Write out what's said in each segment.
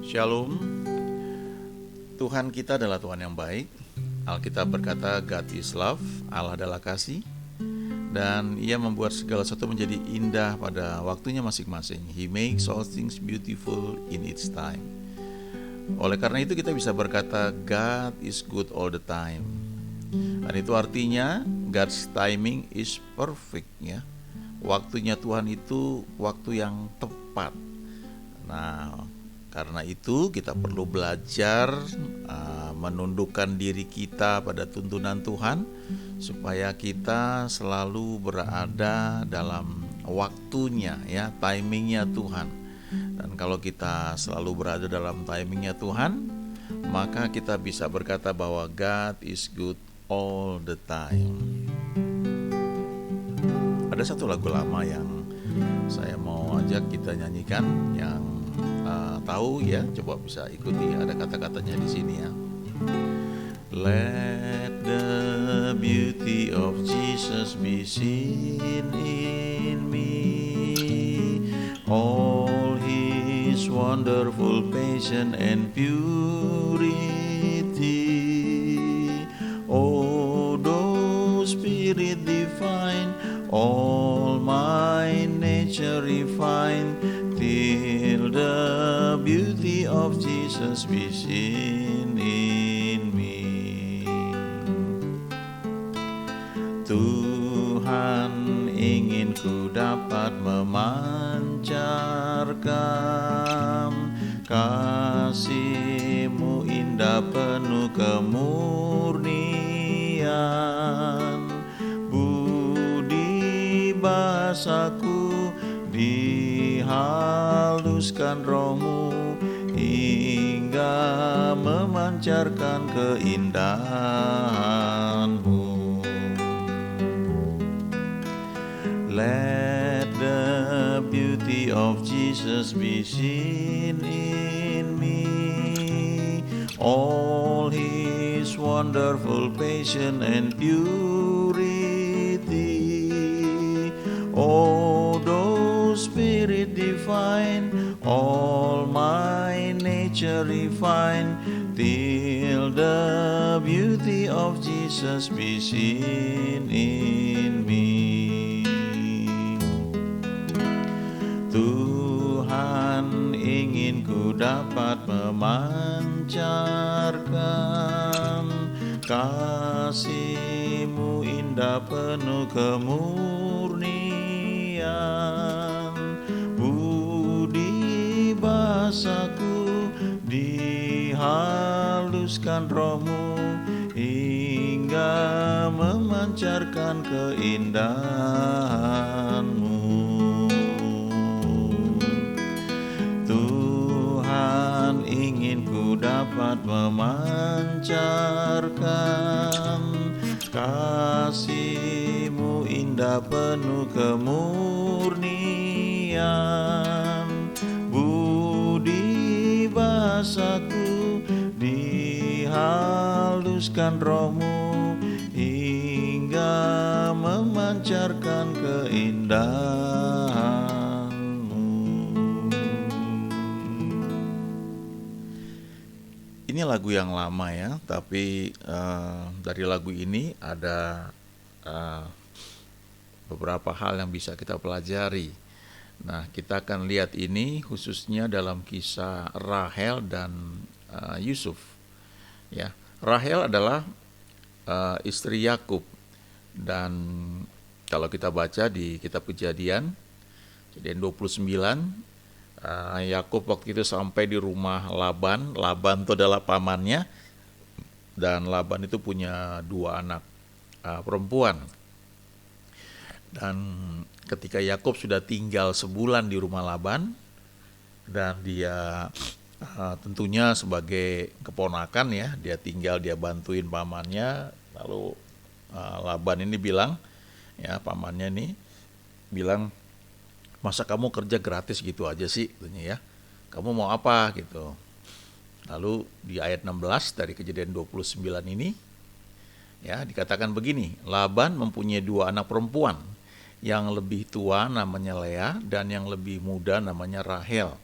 Shalom, Tuhan kita adalah Tuhan yang baik. Alkitab berkata God is love, Allah adalah kasih, dan Ia membuat segala sesuatu menjadi indah pada waktunya masing-masing. He makes all things beautiful in its time. Oleh karena itu kita bisa berkata God is good all the time. Dan itu artinya God's timing is perfect, ya. Waktunya Tuhan itu waktu yang tepat. Nah, karena itu kita perlu belajar menundukkan diri kita pada tuntunan Tuhan, supaya kita selalu berada dalam waktunya, ya, timingnya Tuhan. Dan kalau kita selalu berada dalam timingnya Tuhan, maka kita bisa berkata bahwa God is good all the time. Ada satu lagu lama yang saya mau ajak kita nyanyikan, yang tahu ya, coba bisa ikuti, ada kata-katanya di sini ya. Let the beauty of Jesus be seen in me, all His wonderful passion and purity. Oh, thou Spirit divine, all my nature refine, till the beauty of Jesus be seen in me. Tuhan, ingin ku dapat memancarkan kasih-Mu indah penuh kemurnian, budi bahasaku dihaluskan Roh-Mu hingga memancarkan keindahan-Mu. Let the beauty of Jesus be seen in me, all His wonderful passion and purity. Oh, thou Spirit divine, all my nature refine, till the beauty of Jesus be seen in me. Tuhan, ingin ku dapat memancarkan kasih-Mu indah penuh kemurnian, budi bahasaku dihaluskan Roh-Mu hingga memancarkan keindahan-Mu. Tuhan, ingin ku dapat memancarkan kasih-Mu indah penuh kemurnian, budi bahasaku dihaluskan Roh-Mu hingga memancarkan keindahan. Ini lagu yang lama ya, tapi dari lagu ini ada beberapa hal yang bisa kita pelajari. Nah, kita akan lihat ini khususnya dalam kisah Rahel dan Yusuf. Ya, Rahel adalah istri Yakub, dan kalau kita baca di kitab Kejadian 29, Yakub waktu itu sampai di rumah Laban. Laban itu adalah pamannya, dan Laban itu punya 2 anak perempuan. Dan ketika Yakub sudah tinggal sebulan di rumah Laban, dan dia tentunya sebagai keponakan ya, dia tinggal, dia bantuin pamannya. Lalu Laban ini bilang, ya, pamannya ini bilang, masa kamu kerja gratis gitu aja sih, ya, kamu mau apa gitu. Lalu di ayat 16 dari Kejadian 29 ini, ya, dikatakan begini, Laban mempunyai 2 anak perempuan, yang lebih tua namanya Lea dan yang lebih muda namanya Rahel.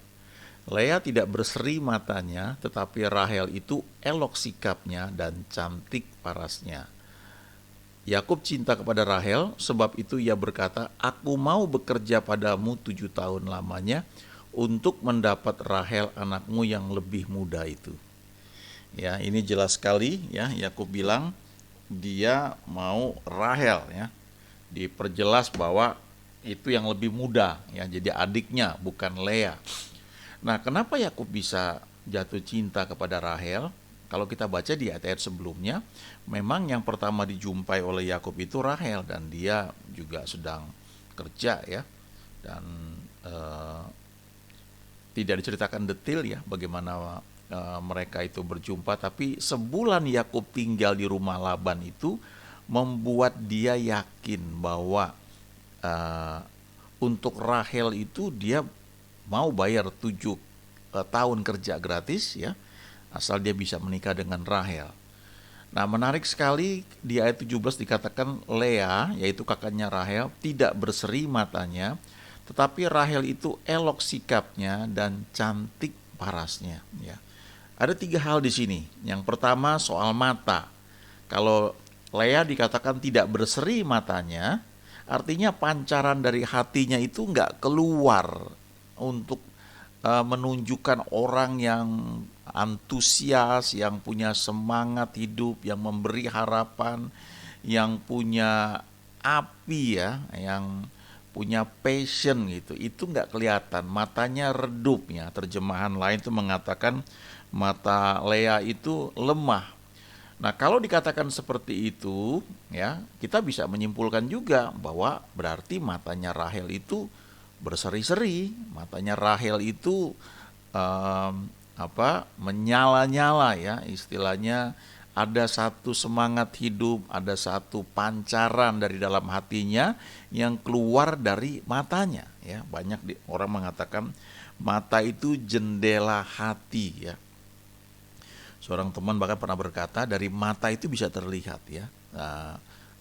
Lea tidak berseri matanya, tetapi Rahel itu elok sikapnya dan cantik parasnya. Yakub cinta kepada Rahel, sebab itu ia berkata, "Aku mau bekerja padamu 7 tahun lamanya untuk mendapat Rahel anakmu yang lebih muda itu." Ya, ini jelas sekali ya, Yakub bilang dia mau Rahel ya. Diperjelas bahwa itu yang lebih muda ya, jadi adiknya bukan Lea. Nah, kenapa Yakub bisa jatuh cinta kepada Rahel? Kalau kita baca di ayat-ayat sebelumnya, memang yang pertama dijumpai oleh Yakub itu Rahel, dan dia juga sedang kerja ya, dan tidak diceritakan detail ya bagaimana mereka itu berjumpa. Tapi sebulan Yakub tinggal di rumah Laban itu membuat dia yakin bahwa untuk Rahel itu dia mau bayar 7 tahun kerja gratis ya, asal dia bisa menikah dengan Rahel. Nah, menarik sekali di ayat 17 dikatakan Lea, yaitu kakaknya Rahel, tidak berseri matanya, tetapi Rahel itu elok sikapnya dan cantik parasnya ya. Ada 3 hal di sini. Yang pertama soal mata. Kalau Lea dikatakan tidak berseri matanya, artinya pancaran dari hatinya itu nggak keluar untuk menunjukkan orang yang antusias, yang punya semangat hidup, yang memberi harapan, yang punya api ya, yang punya passion gitu. Itu nggak kelihatan, matanya redup ya. Terjemahan lain itu mengatakan mata Lea itu lemah. Nah, kalau dikatakan seperti itu ya, kita bisa menyimpulkan juga bahwa berarti matanya Rahel itu berseri-seri, matanya Rahel itu menyala-nyala ya, istilahnya ada satu semangat hidup, ada satu pancaran dari dalam hatinya yang keluar dari matanya ya. Banyak orang mengatakan mata itu jendela hati ya. Seorang teman bahkan pernah berkata, dari mata itu bisa terlihat ya,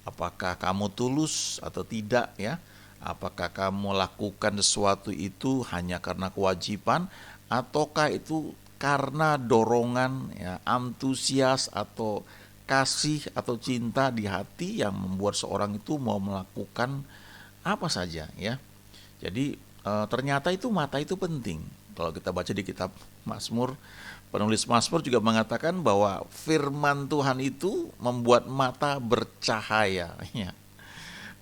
apakah kamu tulus atau tidak ya. Apakah kamu lakukan sesuatu itu hanya karena kewajiban, ataukah itu karena dorongan ya, antusias atau kasih atau cinta di hati yang membuat seorang itu mau melakukan apa saja ya. Jadi ternyata itu mata itu penting. Kalau kita baca di kitab Mazmur, penulis Mazmur juga mengatakan bahwa firman Tuhan itu membuat mata bercahaya ya.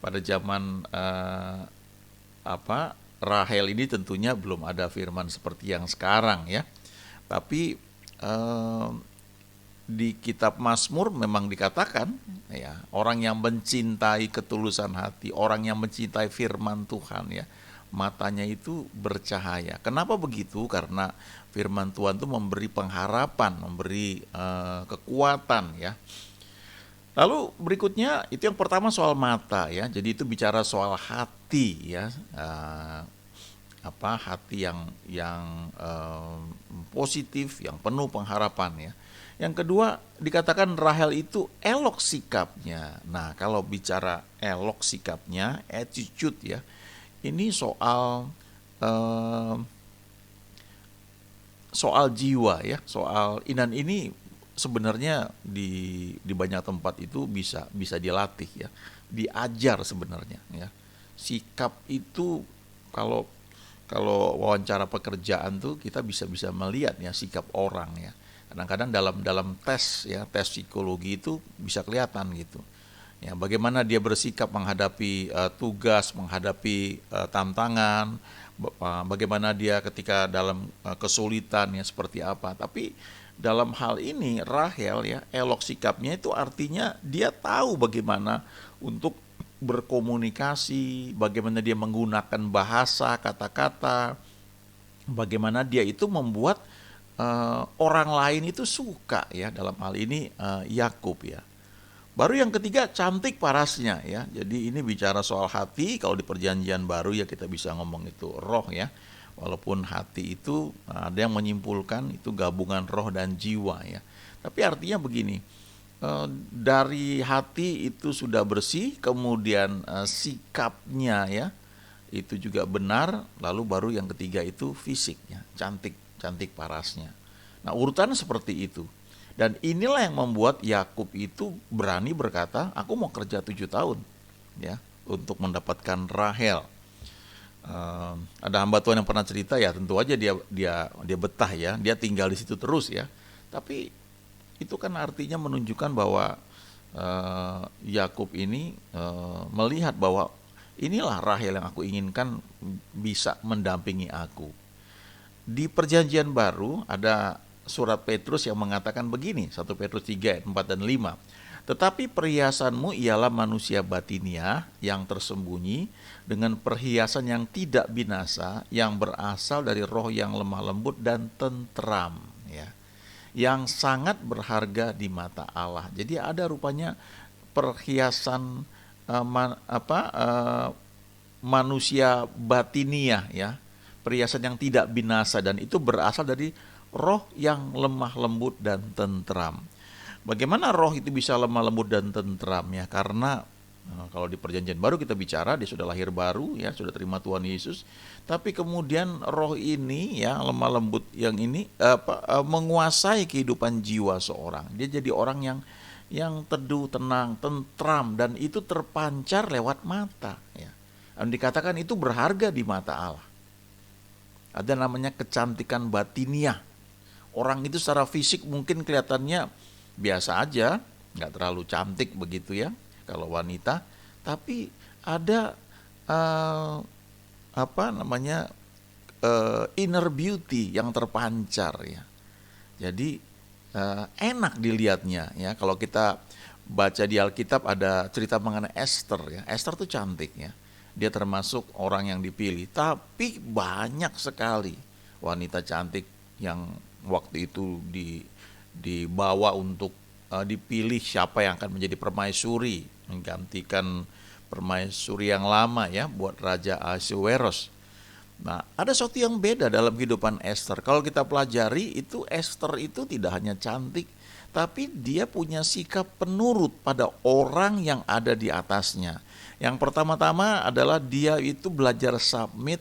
Pada zaman Rahel ini tentunya belum ada firman seperti yang sekarang ya. Tapi di kitab Mazmur memang dikatakan ya, orang yang mencintai ketulusan hati, orang yang mencintai firman Tuhan ya, matanya itu bercahaya. Kenapa begitu? Karena firman Tuhan itu memberi pengharapan, memberi kekuatan ya. Lalu berikutnya itu yang pertama soal mata ya. Jadi itu bicara soal hati ya. Hati yang positif, yang penuh pengharapan ya. Yang kedua dikatakan Rahel itu elok sikapnya. Nah, kalau bicara elok sikapnya, attitude ya. Ini soal jiwa ya, soal ini sebenarnya di banyak tempat itu bisa dilatih ya, diajar sebenarnya ya. Sikap itu kalau wawancara pekerjaan tuh kita bisa melihat ya sikap orang ya. Kadang-kadang dalam tes ya, tes psikologi itu bisa kelihatan gitu. Ya, bagaimana dia bersikap menghadapi tugas, menghadapi tantangan, bagaimana dia ketika dalam kesulitan ya seperti apa. Tapi dalam hal ini Rahel ya, elok sikapnya itu artinya dia tahu bagaimana untuk berkomunikasi, bagaimana dia menggunakan bahasa, kata-kata, bagaimana dia itu membuat orang lain itu suka ya, dalam hal ini Yakub ya. Baru yang ketiga cantik parasnya ya. Jadi ini bicara soal hati. Kalau di perjanjian baru ya kita bisa ngomong itu roh ya. Walaupun hati itu ada yang menyimpulkan itu gabungan roh dan jiwa ya. Tapi artinya begini, dari hati itu sudah bersih, kemudian sikapnya ya itu juga benar, lalu baru yang ketiga itu fisiknya, cantik parasnya. Nah, urutan seperti itu. Dan inilah yang membuat Yakub itu berani berkata, aku mau kerja 7 tahun ya untuk mendapatkan Rahel. Ada hamba Tuhan yang pernah cerita, ya tentu aja dia betah ya, dia tinggal di situ terus ya. Tapi itu kan artinya menunjukkan bahwa Yakub ini melihat bahwa inilah Rahel yang aku inginkan bisa mendampingi aku. Di Perjanjian Baru ada surat Petrus yang mengatakan begini, 1 Petrus 3 ayat 4 dan 5. Tetapi perhiasanmu ialah manusia batinia yang tersembunyi dengan perhiasan yang tidak binasa, yang berasal dari roh yang lemah lembut dan tentram, ya, yang sangat berharga di mata Allah. Jadi ada rupanya perhiasan manusia batinia, ya, perhiasan yang tidak binasa, dan itu berasal dari roh yang lemah lembut dan tentram. Bagaimana roh itu bisa lemah lembut dan tentram ya? Karena kalau di Perjanjian Baru kita bicara dia sudah lahir baru ya, sudah terima Tuhan Yesus. Tapi kemudian roh ini ya, lemah lembut yang ini menguasai kehidupan jiwa seorang. Dia jadi orang yang teduh, tenang, tentram, dan itu terpancar lewat mata ya. Dan dikatakan itu berharga di mata Allah. Ada namanya kecantikan batiniah. Orang itu secara fisik mungkin kelihatannya biasa aja, nggak terlalu cantik begitu ya kalau wanita, tapi ada inner beauty yang terpancar ya. Jadi enak dilihatnya ya. Kalau kita baca di Alkitab ada cerita mengenai Esther ya. Esther tuh cantik ya. Dia termasuk orang yang dipilih, tapi banyak sekali wanita cantik yang waktu itu dibawa untuk dipilih siapa yang akan menjadi permaisuri, menggantikan permaisuri yang lama ya buat Raja Ahasuerus. Nah, ada sesuatu yang beda dalam kehidupan Esther. Kalau kita pelajari itu, Esther itu tidak hanya cantik, tapi dia punya sikap penurut pada orang yang ada di atasnya. Yang pertama-tama adalah dia itu belajar submit,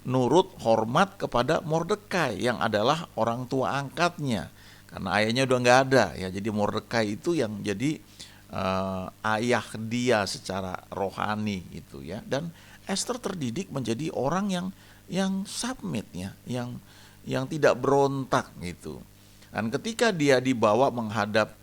nurut, hormat kepada Mordekai yang adalah orang tua angkatnya. Karena ayahnya udah nggak ada ya, jadi Mordekai itu yang jadi ayah dia secara rohani itu ya. Dan Esther terdidik menjadi orang yang submit ya, yang tidak berontak gitu. Dan ketika dia dibawa menghadap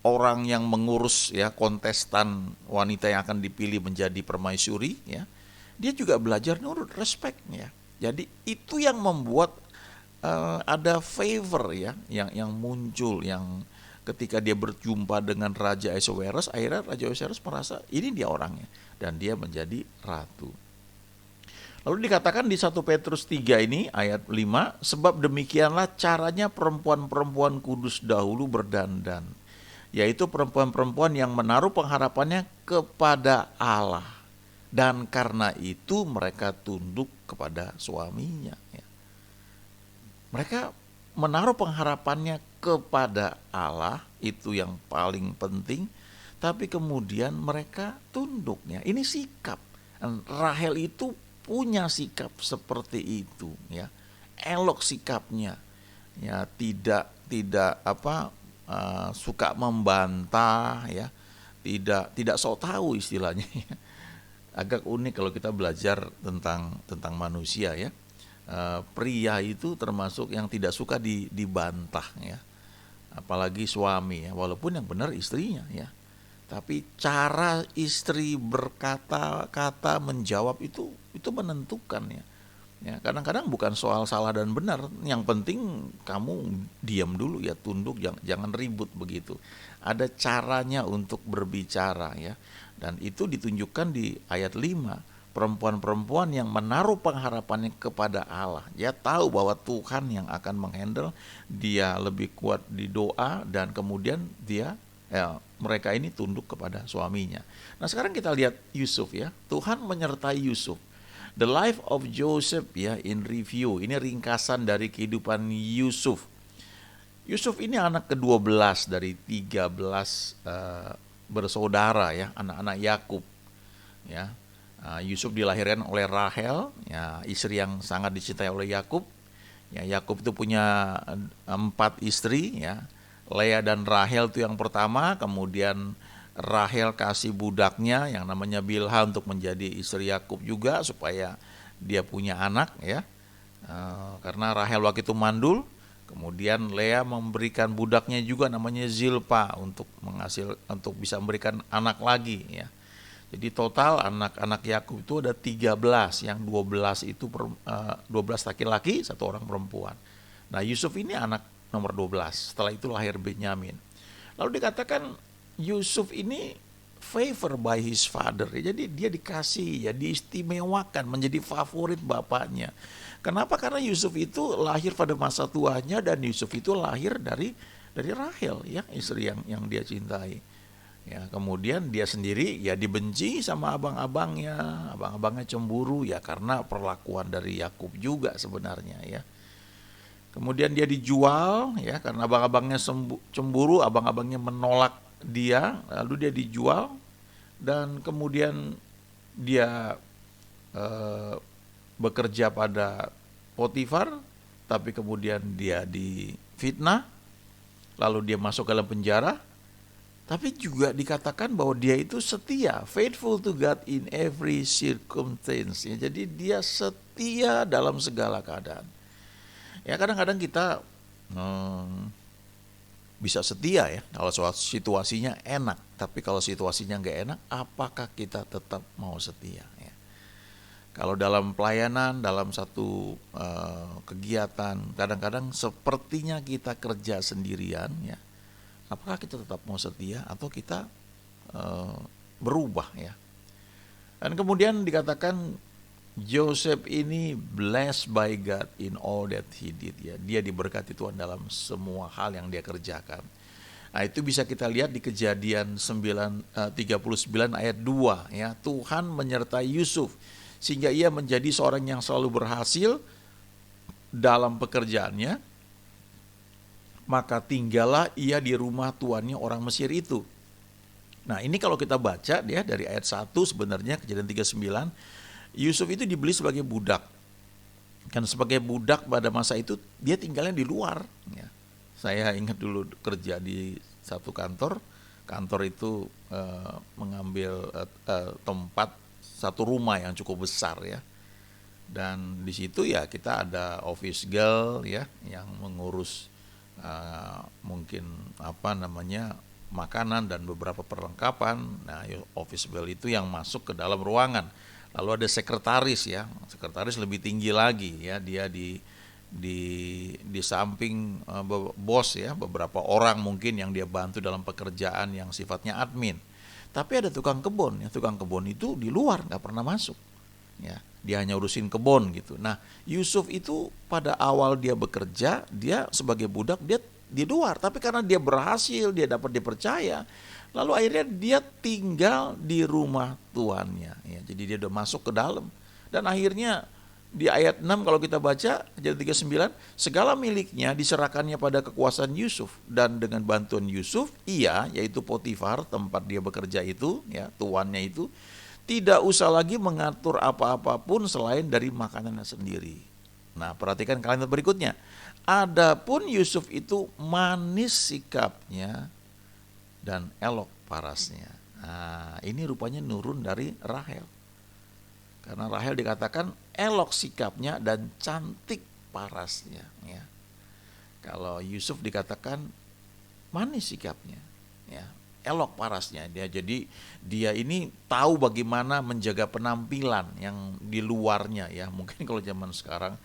orang yang mengurus ya, kontestan wanita yang akan dipilih menjadi permaisuri ya, dia juga belajar nurut, respect ya. Jadi itu yang membuat ada favor ya yang muncul, yang ketika dia berjumpa dengan Raja Ahasuerus, akhirnya Raja Ahasuerus merasa ini dia orangnya dan dia menjadi ratu. Lalu dikatakan di 1 Petrus 3 ini ayat 5, sebab demikianlah caranya perempuan-perempuan kudus dahulu berdandan, yaitu perempuan-perempuan yang menaruh pengharapannya kepada Allah, dan karena itu mereka tunduk kepada suaminya ya. Mereka menaruh pengharapannya kepada Allah, itu yang paling penting, tapi kemudian mereka tunduknya. Ini sikap. Rahel itu punya sikap seperti itu ya. Elok sikapnya. Ya, tidak suka membantah ya. Tidak sok tahu istilahnya ya. Agak unik kalau kita belajar tentang manusia ya. Pria itu termasuk yang tidak suka dibantah ya, apalagi suami ya, walaupun yang benar istrinya ya, tapi cara istri berkata-kata menjawab itu menentukan ya. Ya, kadang-kadang bukan soal salah dan benar, yang penting kamu diam dulu ya, tunduk, jangan ribut begitu. Ada caranya untuk berbicara ya, dan itu ditunjukkan di ayat 5. Perempuan-perempuan yang menaruh pengharapannya kepada Allah. Dia tahu bahwa Tuhan yang akan menghandle, dia lebih kuat di doa, dan kemudian mereka ini tunduk kepada suaminya. Nah, sekarang kita lihat Yusuf ya. Tuhan menyertai Yusuf. The life of Joseph ya in review. Ini ringkasan dari kehidupan Yusuf. Yusuf ini anak ke-12 dari 13 bersaudara ya, anak-anak Yakub ya. Yusuf dilahirkan oleh Rahel, ya, istri yang sangat dicintai oleh Yakub. Ya, Yakub itu punya 4 istri, ya. Lea dan Rahel itu yang pertama, kemudian Rahel kasih budaknya yang namanya Bilha untuk menjadi istri Yakub juga supaya dia punya anak, ya. Karena Rahel waktu itu mandul, kemudian Lea memberikan budaknya juga namanya Zilpa untuk bisa memberikan anak lagi, ya. Jadi total anak-anak Yakub itu ada 13, yang 12 itu 12 laki-laki, 1 orang perempuan. Nah, Yusuf ini anak nomor 12. Setelah itu lahir Benyamin. Lalu dikatakan Yusuf ini favor by his father. Jadi dia dikasih, ya, diistimewakan, menjadi favorit bapaknya. Kenapa? Karena Yusuf itu lahir pada masa tuanya, dan Yusuf itu lahir dari Rahel, ya, istri yang dia cintai. Ya, kemudian dia sendiri ya dibenci sama abang-abangnya cemburu, ya, karena perlakuan dari Yakub juga sebenarnya, ya. Kemudian dia dijual, ya, karena abang-abangnya cemburu, abang-abangnya menolak dia, lalu dia dijual, dan kemudian dia bekerja pada Potifar, tapi kemudian dia difitnah, lalu dia masuk ke dalam penjara. Tapi juga dikatakan bahwa dia itu setia, faithful to God in every circumstance. Ya, jadi dia setia dalam segala keadaan. Ya, kadang-kadang kita bisa setia, ya, kalau situasinya enak. Tapi kalau situasinya nggak enak, apakah kita tetap mau setia? Ya. Kalau dalam pelayanan, dalam satu kegiatan, kadang-kadang sepertinya kita kerja sendirian, ya. Apakah kita tetap mau setia atau kita berubah, ya? Dan kemudian dikatakan Joseph ini blessed by God in all that he did, ya. Dia diberkati Tuhan dalam semua hal yang dia kerjakan. Nah, itu bisa kita lihat di Kejadian 39 ayat 2, ya. Tuhan menyertai Yusuf sehingga ia menjadi seorang yang selalu berhasil dalam pekerjaannya. Maka tinggallah ia di rumah tuannya orang Mesir itu. Nah, ini kalau kita baca dia dari ayat 1 sebenarnya, Kejadian 39, Yusuf itu dibeli sebagai budak. Kan sebagai budak pada masa itu dia tinggalnya di luar, ya. Saya ingat dulu kerja di satu kantor itu mengambil tempat satu rumah yang cukup besar, ya. Dan di situ ya kita ada office girl, ya, yang mengurus mungkin makanan dan beberapa perlengkapan. Nah, office girl itu yang masuk ke dalam ruangan. Lalu ada sekretaris, ya, sekretaris lebih tinggi lagi, ya, dia di samping bos, ya, beberapa orang mungkin yang dia bantu dalam pekerjaan yang sifatnya admin. Tapi ada tukang kebun, ya, tukang kebun itu di luar, nggak pernah masuk, ya. Dia hanya urusin kebun gitu. Nah, Yusuf itu pada awal dia bekerja, dia sebagai budak dia di luar, tapi karena dia berhasil, dia dapat dipercaya, lalu akhirnya dia tinggal di rumah tuannya, ya. Jadi dia udah masuk ke dalam. Dan akhirnya di ayat 6 kalau kita baca Kejadian 39, segala miliknya diserahkannya pada kekuasaan Yusuf, dan dengan bantuan Yusuf ia, yaitu Potifar tempat dia bekerja itu, ya, tuannya itu tidak usah lagi mengatur apa-apapun selain dari makanannya sendiri. Nah, perhatikan kalimat berikutnya. Adapun Yusuf itu manis sikapnya dan elok parasnya. Nah, ini rupanya nurun dari Rahel. Karena Rahel dikatakan elok sikapnya dan cantik parasnya, ya. Kalau Yusuf dikatakan manis sikapnya, ya, elok parasnya. Dia ini tahu bagaimana menjaga penampilan yang di luarnya, ya. Mungkin kalau zaman sekarang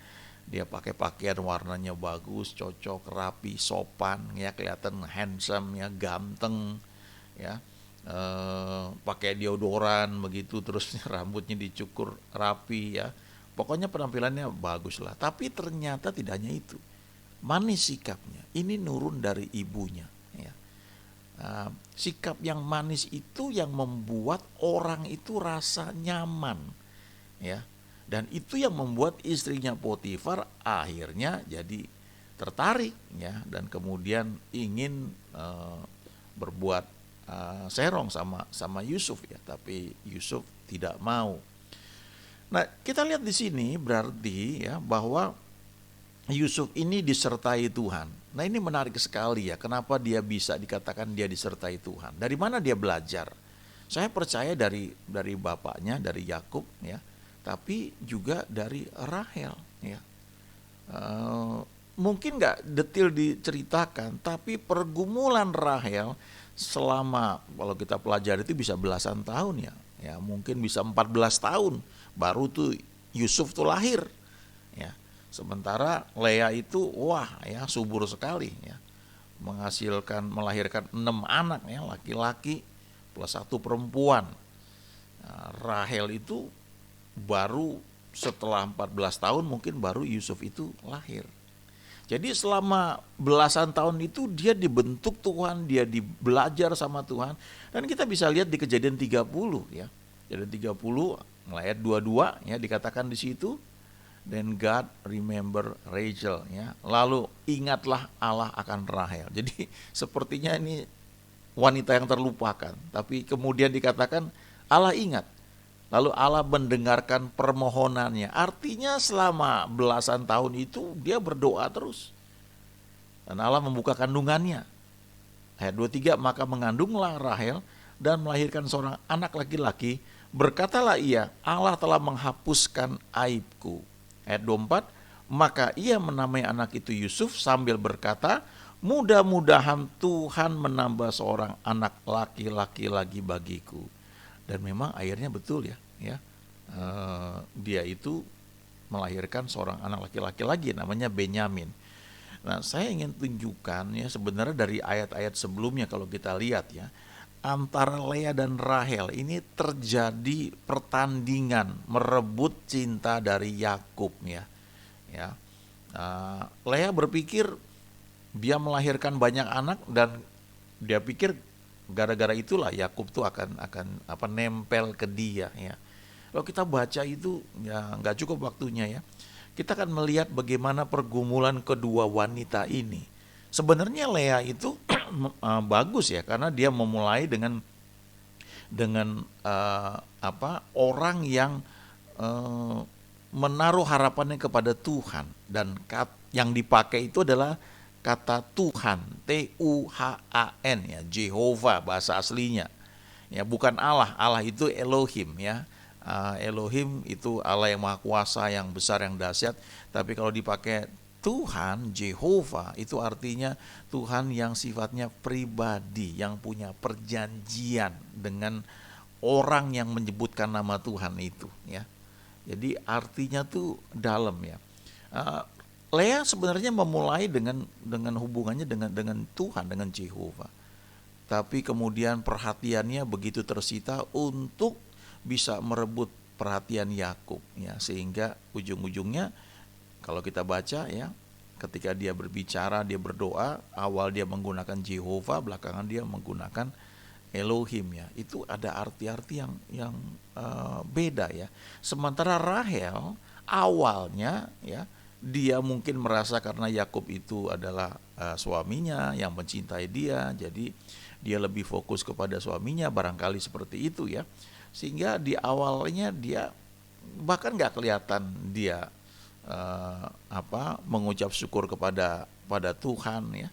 dia pakai pakaian warnanya bagus, cocok, rapi, sopan, ya, kelihatan handsome, ya, ganteng, ya. Pakai deodoran begitu, terus rambutnya dicukur rapi, ya. Pokoknya penampilannya bagus lah. Tapi ternyata tidak hanya itu. Manis sikapnya. Ini nurun dari ibunya, ya. Sikap yang manis itu yang membuat orang itu rasa nyaman, ya, dan itu yang membuat istrinya Potifar akhirnya jadi tertarik, ya, dan kemudian ingin berbuat serong sama Yusuf, ya, tapi Yusuf tidak mau. Nah, kita lihat di sini berarti ya bahwa Yusuf ini disertai Tuhan. Nah, ini menarik sekali ya. Kenapa dia bisa dikatakan dia disertai Tuhan? Dari mana dia belajar? Saya percaya dari bapaknya, dari Yakub ya, tapi juga dari Rahel ya. Mungkin nggak detail diceritakan, tapi pergumulan Rahel selama, kalau kita pelajari itu bisa belasan tahun ya, ya mungkin bisa 14 tahun baru tuh Yusuf tuh lahir ya. Sementara Lea itu wah ya subur sekali ya, melahirkan 6 anak ya, laki-laki plus 1 perempuan. Nah, Rahel itu baru setelah 14 tahun mungkin baru Yusuf itu lahir. Jadi selama belasan tahun itu dia dibentuk Tuhan, dia belajar sama Tuhan. Dan kita bisa lihat di Kejadian 30 ya. Kejadian 30 ayat 22 ya, dikatakan di situ, then God remember Rachel ya. Lalu ingatlah Allah akan Rahel. Jadi sepertinya ini wanita yang terlupakan, tapi kemudian dikatakan Allah ingat. Lalu Allah mendengarkan permohonannya. Artinya selama belasan tahun itu dia berdoa terus. Dan Allah membuka kandungannya. Ayat 23, maka mengandunglah Rahel dan melahirkan seorang anak laki-laki. Berkatalah ia, Allah telah menghapuskan aibku. Ayat 24, maka ia menamai anak itu Yusuf sambil berkata, mudah-mudahan Tuhan menambah seorang anak laki-laki lagi bagiku. Dan memang akhirnya betul ya, dia itu melahirkan seorang anak laki-laki lagi namanya Benyamin. Nah, saya ingin tunjukkan ya, sebenarnya dari ayat-ayat sebelumnya kalau kita lihat ya, antara Lea dan Rahel ini terjadi pertandingan merebut cinta dari Yakub ya. Lea berpikir dia melahirkan banyak anak dan dia pikir gara-gara itulah Yakub tuh akan nempel ke dia ya. Kalau kita baca itu ya nggak cukup waktunya ya. Kita akan melihat bagaimana pergumulan kedua wanita ini. Sebenarnya Lea itu bagus ya, karena dia memulai dengan orang yang menaruh harapannya kepada Tuhan, dan yang dipakai itu adalah kata Tuhan, Tuhan ya, Jehovah bahasa aslinya. Ya, bukan Allah, Allah itu Elohim ya. Elohim itu Allah yang maha kuasa, yang besar, yang dahsyat. Tapi kalau dipakai Tuhan, Jehovah, itu artinya Tuhan yang sifatnya pribadi, yang punya perjanjian dengan orang yang menyebutkan nama Tuhan itu ya. Jadi artinya tuh dalam ya. Lea sebenarnya memulai dengan hubungannya dengan Tuhan, dengan Jehovah. Tapi kemudian perhatiannya begitu tersita untuk bisa merebut perhatian Yakub ya, sehingga ujung-ujungnya kalau kita baca ya, ketika dia berbicara, dia berdoa, awal dia menggunakan Jehovah, belakangan dia menggunakan Elohim ya. Itu ada arti-arti yang beda ya. Sementara Rahel awalnya ya, dia mungkin merasa karena Yakub itu adalah suaminya yang mencintai dia, jadi dia lebih fokus kepada suaminya, barangkali seperti itu ya. Sehingga di awalnya dia bahkan nggak kelihatan dia mengucap syukur kepada Tuhan ya.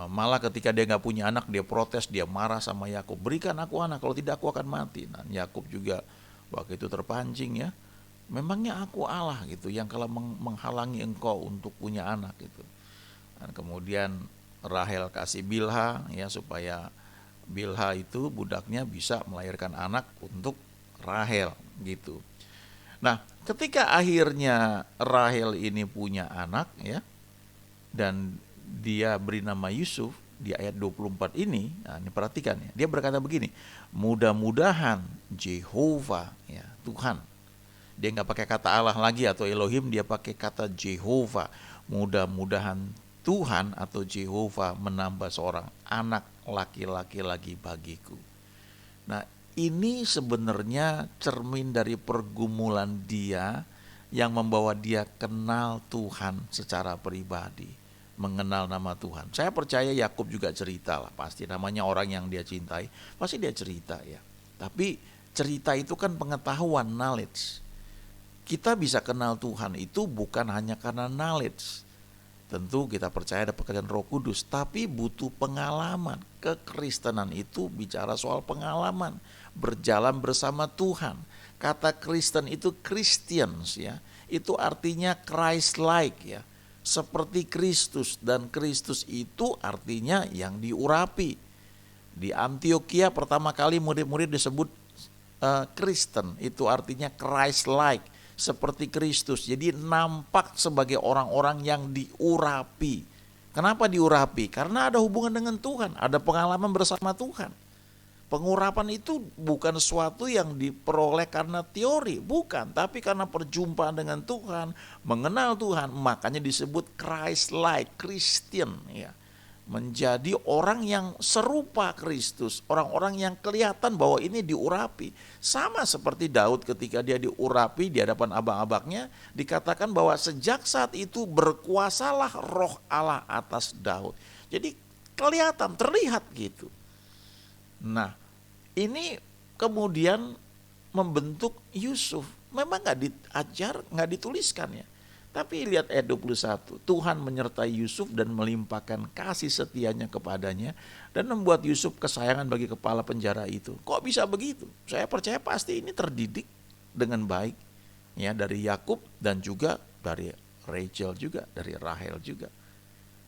Malah ketika dia nggak punya anak, dia protes, dia marah sama Yakub, berikan aku anak, kalau tidak aku akan mati. Nah, Yakub juga waktu itu terpancing ya. Memangnya aku Allah gitu yang kalau menghalangi engkau untuk punya anak gitu. Dan kemudian Rahel kasih Bilha ya, supaya Bilha itu budaknya bisa melahirkan anak untuk Rahel gitu. Nah, ketika akhirnya Rahel ini punya anak ya, dan dia beri nama Yusuf di ayat 24 ini, nah ini perhatikan ya, dia berkata begini, mudah-mudahan Jehovah ya, Tuhan. Dia nggak pakai kata Allah lagi atau Elohim, dia pakai kata Jehovah. Mudah-mudahan Tuhan atau Jehovah menambah seorang anak laki-laki lagi bagiku. Nah, ini sebenarnya cermin dari pergumulan dia yang membawa dia kenal Tuhan secara pribadi, mengenal nama Tuhan. Saya percaya Yakub juga cerita lah, pasti namanya orang yang dia cintai, pasti dia cerita ya. Tapi cerita itu kan pengetahuan, knowledge. Kita bisa kenal Tuhan itu bukan hanya karena knowledge. Tentu kita percaya ada pekerjaan Roh Kudus, tapi butuh pengalaman. Kekristenan itu bicara soal pengalaman, berjalan bersama Tuhan. Kata Kristen itu Christians ya, itu artinya Christ-like ya, seperti Kristus, dan Kristus itu artinya yang diurapi. Di Antioquia pertama kali murid-murid disebut Kristen, itu artinya Christ-like, seperti Kristus. Jadi nampak sebagai orang-orang yang diurapi. Kenapa diurapi? Karena ada hubungan dengan Tuhan, ada pengalaman bersama Tuhan. Pengurapan itu bukan sesuatu yang diperoleh karena teori, bukan, tapi karena perjumpaan dengan Tuhan, mengenal Tuhan, makanya disebut Christ-like, Christian ya. Menjadi orang yang serupa Kristus, orang-orang yang kelihatan bahwa ini diurapi. Sama seperti Daud ketika dia diurapi di hadapan abang-abangnya, dikatakan bahwa sejak saat itu berkuasalah roh Allah atas Daud. Jadi kelihatan, terlihat gitu. Nah, ini kemudian membentuk Yusuf. Memang gak diajar, gak dituliskan ya. Tapi lihat ayat 21, Tuhan menyertai Yusuf dan melimpahkan kasih setianya kepadanya dan membuat Yusuf kesayangan bagi kepala penjara itu. Kok bisa begitu? Saya percaya pasti ini terdidik dengan baik ya, dari Yakub dan juga dari Rachel juga, dari Rahel juga.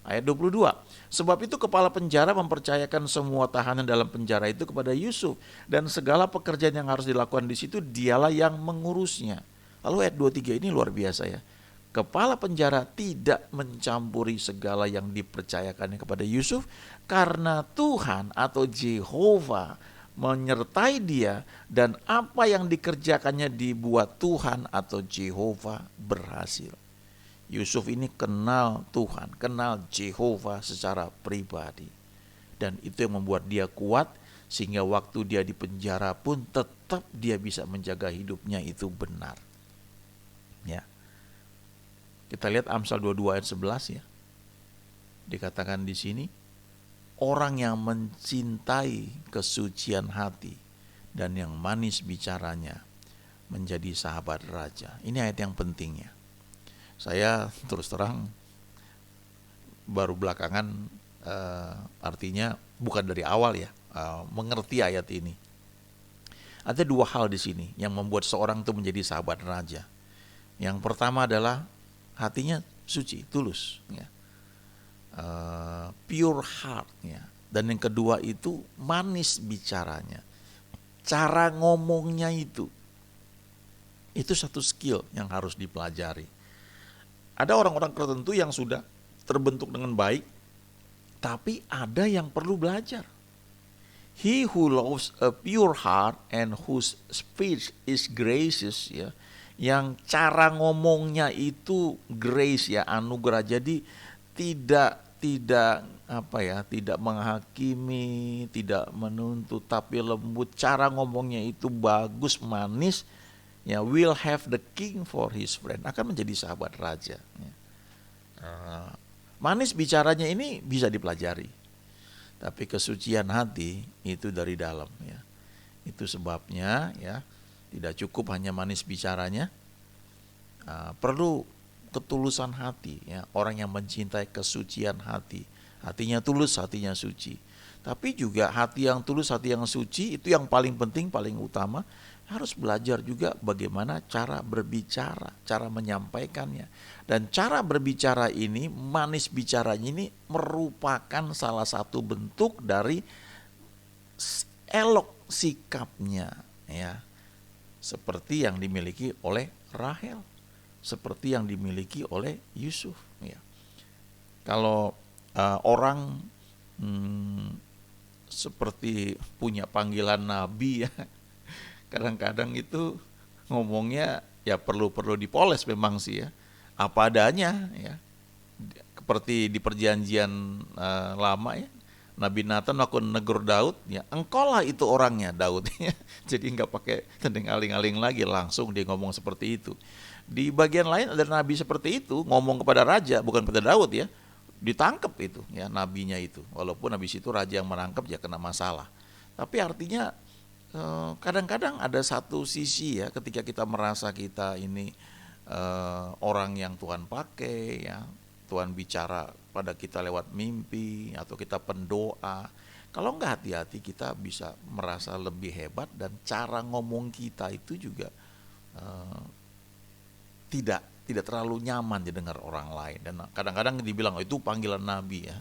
Ayat 22, sebab itu kepala penjara mempercayakan semua tahanan dalam penjara itu kepada Yusuf dan segala pekerjaan yang harus dilakukan di situ dialah yang mengurusnya. Lalu ayat 23 ini luar biasa ya. Kepala penjara tidak mencampuri segala yang dipercayakannya kepada Yusuf karena Tuhan atau Jehovah menyertai dia dan apa yang dikerjakannya dibuat Tuhan atau Jehovah berhasil. Yusuf ini kenal Tuhan, kenal Jehovah secara pribadi. Dan itu yang membuat dia kuat sehingga waktu dia di penjara pun tetap dia bisa menjaga hidupnya itu benar. Ya. Kita lihat Amsal 22 ayat 11 ya. Dikatakan di sini, orang yang mencintai kesucian hati dan yang manis bicaranya menjadi sahabat raja. Ini ayat yang pentingnya. Saya terus terang baru belakangan artinya bukan dari awal ya, mengerti ayat ini. Ada dua hal di sini yang membuat seorang itu menjadi sahabat raja. Yang pertama adalah hatinya suci, tulus, ya. Pure heart, ya. Dan yang kedua itu manis bicaranya, cara ngomongnya itu satu skill yang harus dipelajari. Ada orang-orang tertentu yang sudah terbentuk dengan baik, tapi ada yang perlu belajar. He who loves a pure heart and whose speech is gracious, ya, yang cara ngomongnya itu grace ya, anugerah. Jadi tidak menghakimi, tidak menuntut, tapi lembut. Cara ngomongnya itu bagus, manis. Ya, will have the king for his friend, akan menjadi sahabat raja. Ya. Manis bicaranya ini bisa dipelajari. Tapi kesucian hati itu dari dalam ya. Itu sebabnya ya, tidak cukup hanya manis bicaranya, perlu ketulusan hati ya. Orang yang mencintai kesucian hati, hatinya tulus, hatinya suci. Tapi juga hati yang tulus, hati yang suci itu yang paling penting, paling utama. Harus belajar juga bagaimana cara berbicara, cara menyampaikannya. Dan cara berbicara ini, manis bicaranya ini merupakan salah satu bentuk dari elok sikapnya ya. Seperti yang dimiliki oleh Rahel, seperti yang dimiliki oleh Yusuf ya. Kalau orang seperti punya panggilan nabi ya, kadang-kadang itu ngomongnya ya perlu dipoles memang sih ya, apa adanya ya. Seperti di perjanjian lama ya, Nabi Nathan waktu negur Daud, ya engkaulah itu orangnya Daud. Jadi nggak pakai tendeng aling-aling lagi, langsung dia ngomong seperti itu. Di bagian lain ada nabi seperti itu ngomong kepada raja, bukan pada Daud ya, ditangkap itu ya nabinya itu. Walaupun habis itu raja yang menangkap ya kena masalah. Tapi artinya kadang-kadang ada satu sisi ya, ketika kita merasa kita ini orang yang Tuhan pakai ya, Tuhan bicara pada kita lewat mimpi atau kita pendoa. Kalau nggak hati-hati kita bisa merasa lebih hebat dan cara ngomong kita itu juga eh, tidak terlalu nyaman didengar orang lain, dan kadang-kadang dibilang, oh, itu panggilan nabi ya.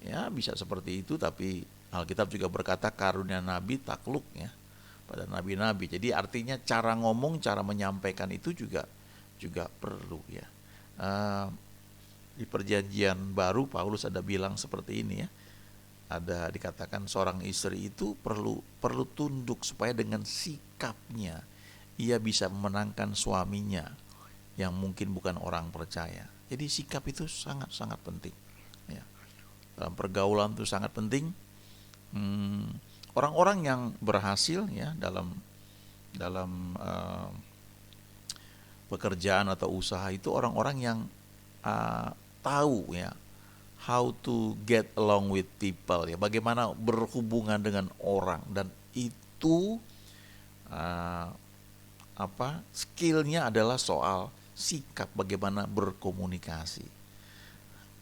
Ya bisa seperti itu, tapi Alkitab juga berkata karunia nabi takluk ya pada nabi-nabi. Jadi artinya cara ngomong, cara menyampaikan itu juga perlu ya. Eh, di perjanjian baru Paulus ada bilang seperti ini ya. Ada dikatakan seorang istri itu perlu tunduk supaya dengan sikapnya ia bisa memenangkan suaminya yang mungkin bukan orang percaya. Jadi sikap itu sangat-sangat penting ya. Dalam pergaulan itu sangat penting. Orang-orang yang berhasil ya dalam pekerjaan atau usaha itu orang-orang yang tahu ya how to get along with people ya, bagaimana berhubungan dengan orang, dan itu skillnya adalah soal sikap, bagaimana berkomunikasi.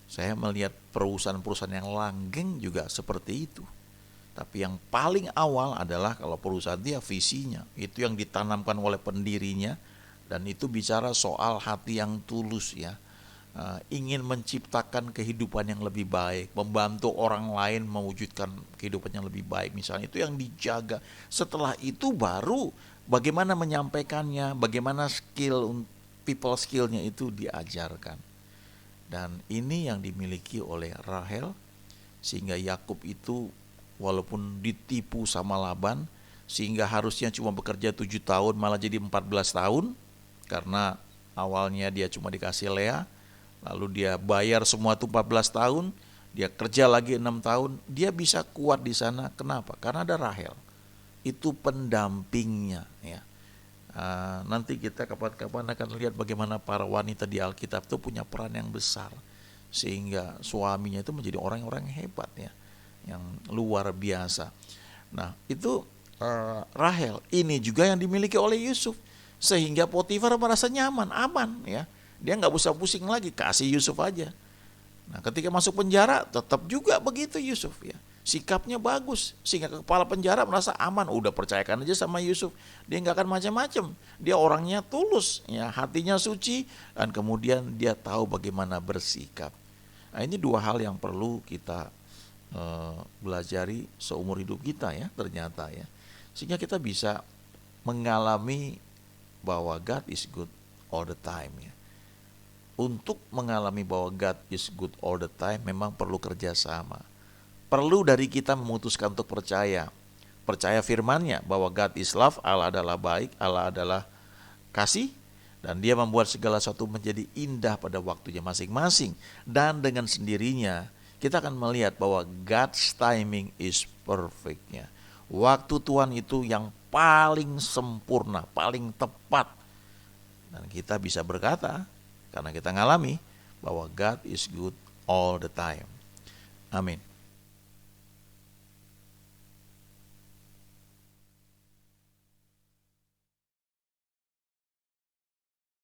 Saya melihat perusahaan-perusahaan yang langgeng juga seperti itu. Tapi yang paling awal adalah kalau perusahaan dia visinya, itu yang ditanamkan oleh pendirinya, dan itu bicara soal hati yang tulus ya. Ingin menciptakan kehidupan yang lebih baik, membantu orang lain mewujudkan kehidupan yang lebih baik misalnya, itu yang dijaga. Setelah itu baru bagaimana menyampaikannya, bagaimana people skillnya itu diajarkan. Dan ini yang dimiliki oleh Rahel, sehingga Yakub itu walaupun ditipu sama Laban, sehingga harusnya cuma bekerja 7 tahun malah jadi 14 tahun, karena awalnya dia cuma dikasih Lea, lalu dia bayar semua itu 14 tahun, dia kerja lagi 6 tahun, dia bisa kuat di sana. Kenapa? Karena ada Rahel, itu pendampingnya ya. Nanti kita kapan-kapan akan lihat bagaimana para wanita di Alkitab itu punya peran yang besar, sehingga suaminya itu menjadi orang-orang yang hebat ya, yang luar biasa. Nah itu Rahel, ini juga yang dimiliki oleh Yusuf, sehingga Potifar merasa nyaman, aman ya. Dia nggak usah pusing lagi, kasih Yusuf aja. Nah ketika masuk penjara tetap juga begitu Yusuf ya. Sikapnya bagus, sehingga kepala penjara merasa aman, udah percayakan aja sama Yusuf. Dia nggak akan macam-macam, dia orangnya tulus ya, hatinya suci, dan kemudian dia tahu bagaimana bersikap. Nah ini dua hal yang perlu kita belajari seumur hidup kita ya ternyata ya, sehingga kita bisa mengalami bahwa God is good all the time ya. Untuk mengalami bahwa God is good all the time memang perlu kerjasama. Perlu dari kita memutuskan untuk percaya firman-Nya bahwa God is love, Allah adalah baik, Allah adalah kasih, dan Dia membuat segala sesuatu menjadi indah pada waktunya masing-masing. Dan dengan sendirinya kita akan melihat bahwa God's timing is perfect ya. Waktu Tuhan itu yang paling sempurna, paling tepat. Dan kita bisa berkata, karena kita ngalami, bahwa God is good all the time. Amin.